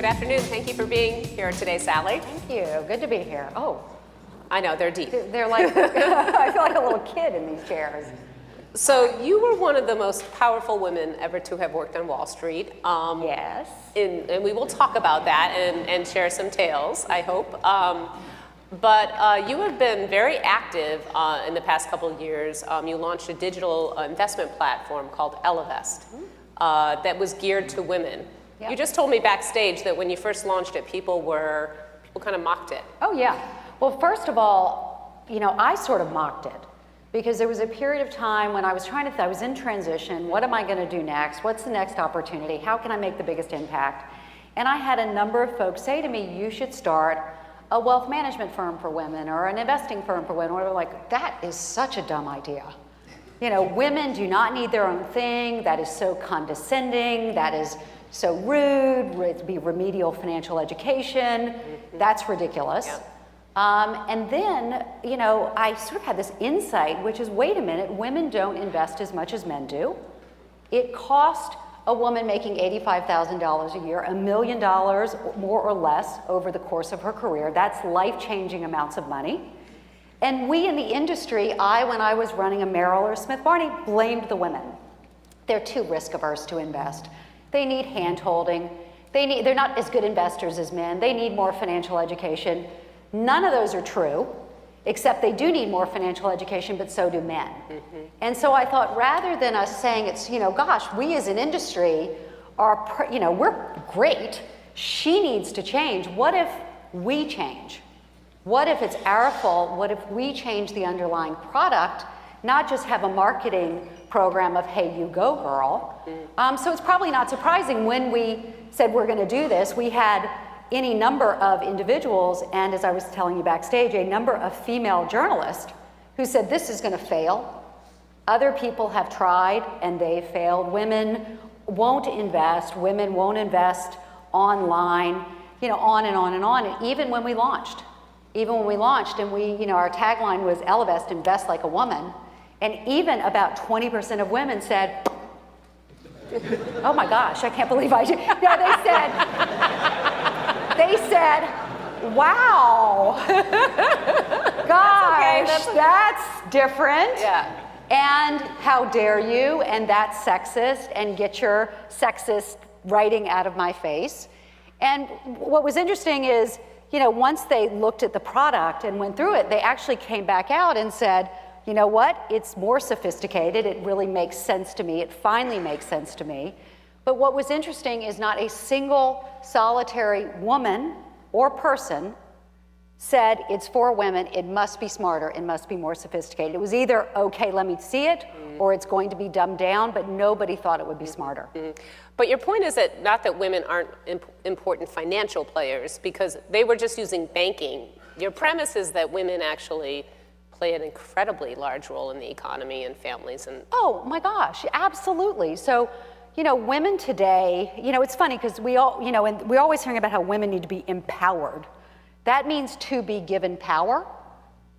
Good afternoon. Thank you for being here today, Sally. Thank you. Good to be here. Oh, I know, they're deep. they're like, I feel like a little kid in these chairs. So you were one of the most powerful women ever to have worked on Wall Street. Yes. And we will talk about that and share some tales, I hope. But you have been very active in the past couple of years. You launched a digital investment platform called Ellevest that was geared to women. Yep. You just told me backstage that when you first launched it, people kind of mocked it. Oh, yeah. Well, first of all, I sort of mocked it because there was a period of time when I was I was in transition. What am I going to do next? What's the next opportunity? How can I make the biggest impact? And I had a number of folks say to me, you should start a wealth management firm for women or an investing firm for women. Or like, that is such a dumb idea. Women do not need their own thing. That is so condescending. That is so rude. It'd be remedial financial education. Mm-hmm. That's ridiculous. Yeah. And then, I sort of had this insight, which is, wait a minute, women don't invest as much as men do. It cost a woman making $85,000 a year, $1 million more or less over the course of her career. That's life-changing amounts of money. And we in the industry, when I was running a Merrill or Smith Barney, blamed the women. They're too risk-averse to invest. They need hand-holding. They're not as good investors as men. They need more financial education. None of those are true, except they do need more financial education, but so do men. Mm-hmm. And so I thought, rather than us saying it's, gosh, we as an industry are, we're great. She needs to change. What if we change? What if it's our fault? What if we change the underlying product, not just have a marketing program of, hey, you go, girl. Mm-hmm. So it's probably not surprising when we said we're going to do this, we had any number of individuals, and as I was telling you backstage, a number of female journalists who said this is going to fail. Other people have tried and they failed. Women won't invest. Women won't invest online, on and on and on. And even when we launched, and we, our tagline was Ellevest, invest like a woman. And even about 20% of women said, oh my gosh, I can't believe I did. No, they said, wow, gosh, that's different. Yeah. And how dare you, and that's sexist, and get your sexist writing out of my face. And what was interesting is, once they looked at the product and went through it, they actually came back out and said, you know what, it's more sophisticated, it really makes sense to me, it finally makes sense to me. But what was interesting is not a single solitary woman or person said it's for women, it must be smarter, it must be more sophisticated. It was either, okay, let me see it, or it's going to be dumbed down, but nobody thought it would be smarter. Mm-hmm. But your point is that not that women aren't important financial players, because they were just using banking. Your premise is that women actually play an incredibly large role in the economy and families. And oh my gosh, absolutely. So, women today, it's funny because we all, and we're always hearing about how women need to be empowered. That means to be given power.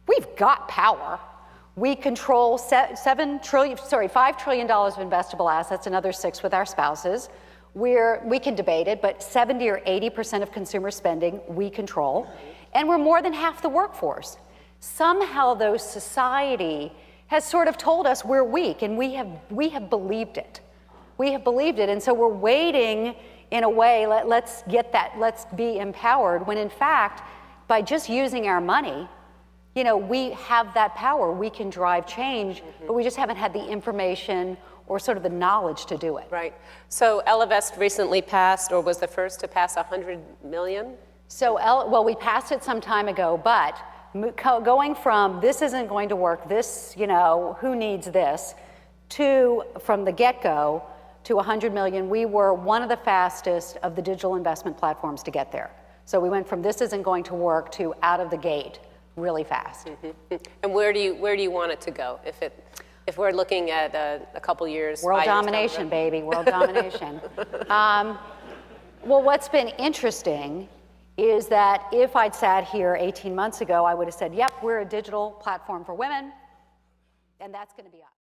We've got power. We control $5 trillion of investable assets, another $6 trillion with our spouses. We can debate it, but 70 or 80% of consumer spending we control, and we're more than half the workforce. Somehow, though, society has sort of told us we're weak, and we have believed it. We have believed it, and so we're waiting in a way, let's be empowered, when in fact, by just using our money, we have that power. We can drive change, but we just haven't had the information or sort of the knowledge to do it. Right. So Ellevest recently passed, or was the first to pass 100 million? So, well, we passed it some time ago, but going from this isn't going to work, this, who needs this, to from the get-go to 100 million, we were one of the fastest of the digital investment platforms to get there. So we went from this isn't going to work to out of the gate really fast. Mm-hmm. And where do you want it to go? If we're looking at a couple years, world domination, baby, world domination. Well, what's been interesting is that if I'd sat here 18 months ago, I would have said, yep, we're a digital platform for women, and that's going to be us.